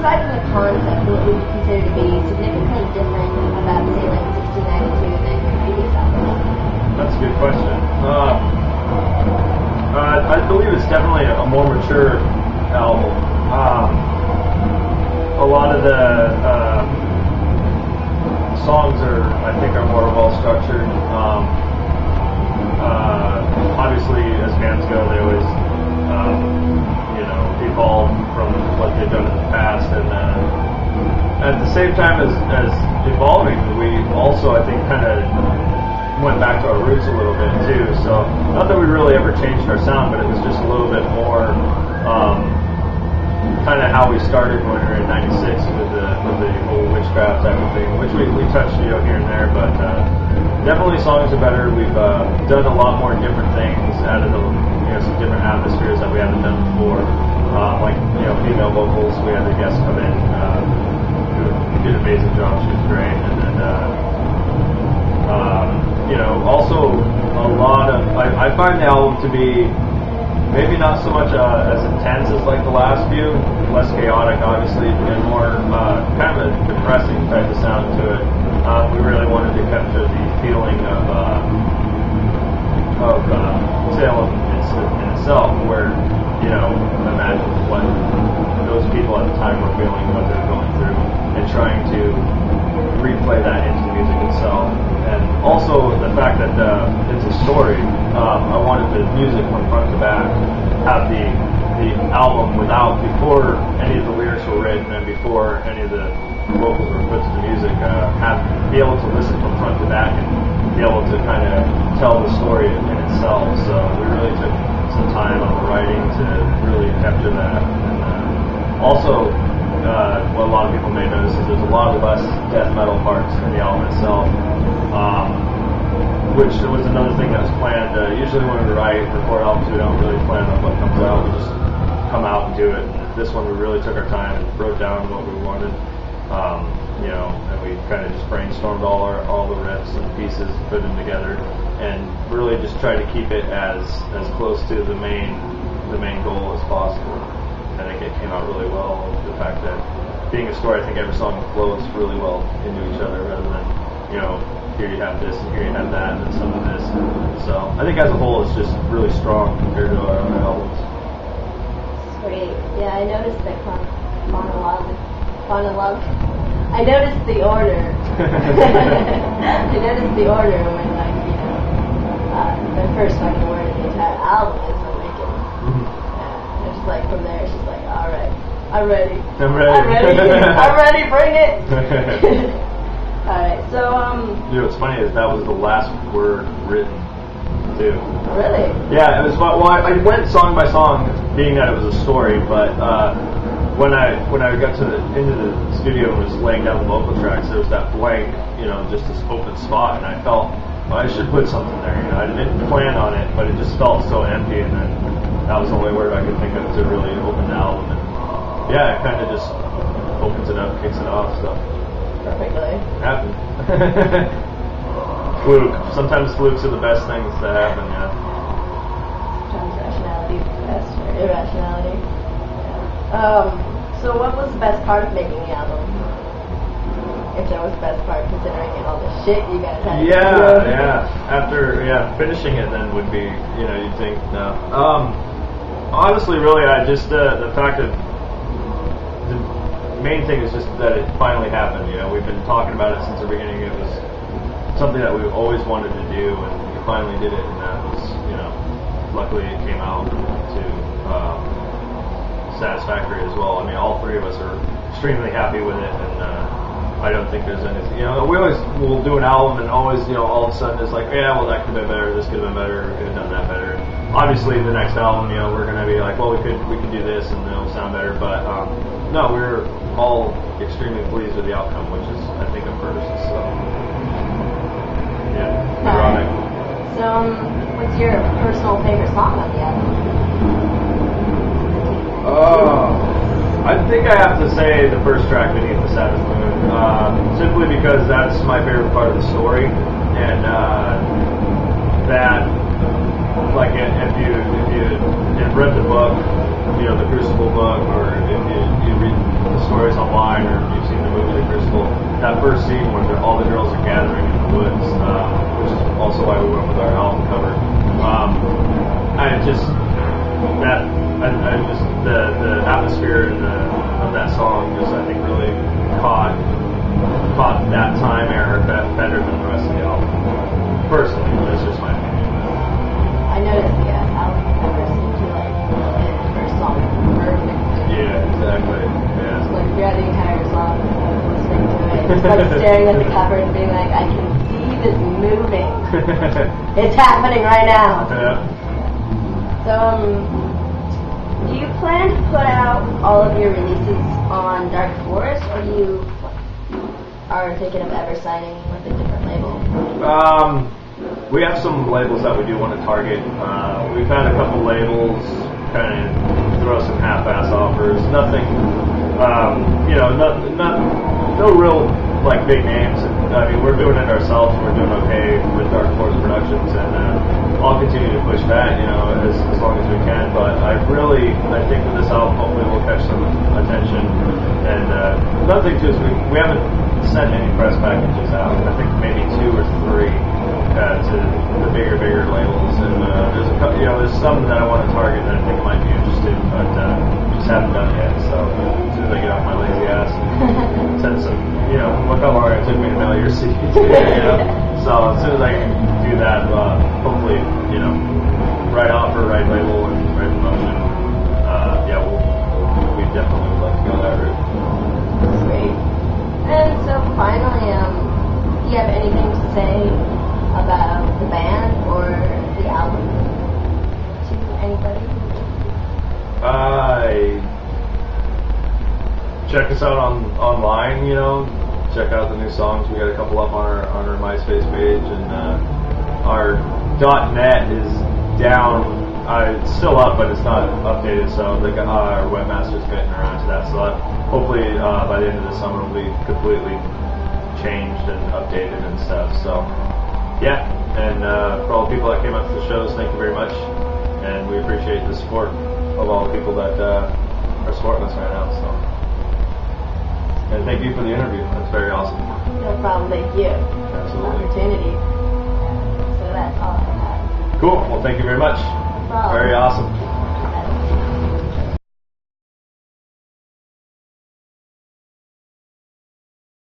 aside from the concept, what would you consider to be significantly different about Salem 1692 than your previous album? That's a good question. I believe it's definitely a more mature album. A lot of the songs I think are more well structured. Obviously, as bands go, they always, evolve from what they've done in the past, and at the same time as evolving, we also, I think, kind of went back to our roots a little bit too. So, not that we really ever changed our sound, but it was just a little bit more kind of how we started when we were in '96 with the old witchcraft type of thing, which we touched here and there, but definitely songs are better. We've done a lot more different things, added some different atmospheres that we haven't done before, like female vocals. We had the guest come in who did an amazing job. She was great, and then also a lot of I find the album to be maybe not so much as intense as like the last few, less chaotic obviously, and more kind of a depressing type of sound to it. We really wanted to capture the feeling of Salem in itself, where imagine what those people at the time were feeling, what they were going through, and trying to replay that into the music itself. And also the fact that it's a story. I wanted the music from front to back have the album before any of the lyrics were written and before any of the vocals were put to the music, be able to listen from front to back and be able to kind of tell the story in itself. So we really took some time on the writing to really capture that. And also, what a lot of people may notice is there's a lot of less death metal parts in the album itself, which was another thing that was planned. Usually when we record albums, we don't really plan on what comes out. We just come out and do it. And this one we really took our time and wrote down what we wanted, and we kind of just brainstormed all the riffs and pieces, put them together, and really just tried to keep it as close to the main goal as possible. I think it came out really well. The fact that being a story, I think every song flows really well into each other, rather than here you have this and here you have that and then some of this. So I think as a whole it's just really strong compared to our other albums. Sweet. Yeah, I noticed that I noticed the order. I noticed the order when the first fucking word in the entire album is Awaken. And it's like from there it's just like, alright, I'm ready. I'm ready, bring it. Alright, so what's funny is that was the last word written too. Really? Yeah, it was. Well, I went song by song, being that it was a story. But when I got into the studio and was laying down the vocal tracks, there was that blank, just this open spot, and I felt I should put something there. I didn't plan on it, but it just felt so empty, and then that was the only word I could think of to really open the album. And yeah, it kind of just opens it up, kicks it off. So. Perfectly. Happened. Fluke. Sometimes flukes are the best things that happen, yeah. Sometimes rationality is the best, or irrationality. Yeah. So what was the best part of making the album? If there was the best part, considering all the shit you guys had to do. Yeah. After, finishing it then would be, you'd think, no. Honestly, really, I just, the fact that the main thing is just that it finally happened. We've been talking about it since the beginning. It was something that we always wanted to do, and we finally did it, and that was, luckily it came out to satisfactory as well. I mean, all three of us are extremely happy with it, and I don't think there's anything, we always will do an album, and always, all of a sudden it's like, yeah, well, that could have been better, this could have been better, we could have done that better. Obviously, the next album, we're going to be like, well, we could do this, and it'll sound better, but no, we're all extremely pleased with the outcome, which is, I think, a first. So, yeah, ironic. So, what's your personal favorite song on the album? I think I have to say the first track, Beneath the Sabbath Moon, simply because that's my favorite part of the story, and that, like, if you read the book, the Crucible book, or if you read the stories first scene when all the girls are gathering in the woods, which is also why we went with our album cover. The atmosphere of that song just, I think, really caught that time era better than the rest of the album. Personally, that's just my opinion. I noticed the album cover seemed to like fit the first song perfectly. Yeah, exactly. Yeah. It's like throughout the entire song, listening to it, just like staring at the cover and being like, I can see this moving. It's happening right now. Yeah. So, do you plan to put out all of your releases on Dark Forest, or you are thinking of ever signing with a different label? We have some labels that we do want to target. We've had a couple labels kind of throw some half-ass offers. Nothing, no real like big names. I mean, we're doing it ourselves. We're doing okay with Dark Force Productions, and I'll continue to push that, as long as we can. But I think with this album, hopefully we'll catch some attention. And another thing too is we haven't sent any press packages out. I think maybe 2 or 3 to the bigger labels. And there's a couple, there's some that I want to target that I think might be interested, but just haven't done it yet. So as soon as I get off my lazy ass and send some, look how long it took me to mail your CD. So as soon as I can do that, hopefully, right offer, right label, and right promotion. We definitely would like to go that route. That's great. And so finally, do you have anything to say about the band or the album to anybody? Check us out online, check out the new songs. We got a couple up on our MySpace page, and our .net is down. It's still up, but it's not updated, so our webmaster's getting around to that. So hopefully by the end of the summer it'll be completely changed and updated and stuff. So yeah, and for all the people that came up to the shows, thank you very much, and we appreciate the support of all the people that are supporting us right now. So, and thank you for the interview. That's very awesome. No problem. Thank you. Absolutely. Opportunity. So that's all I have. Cool. Well, thank you very much. No problem. Very awesome.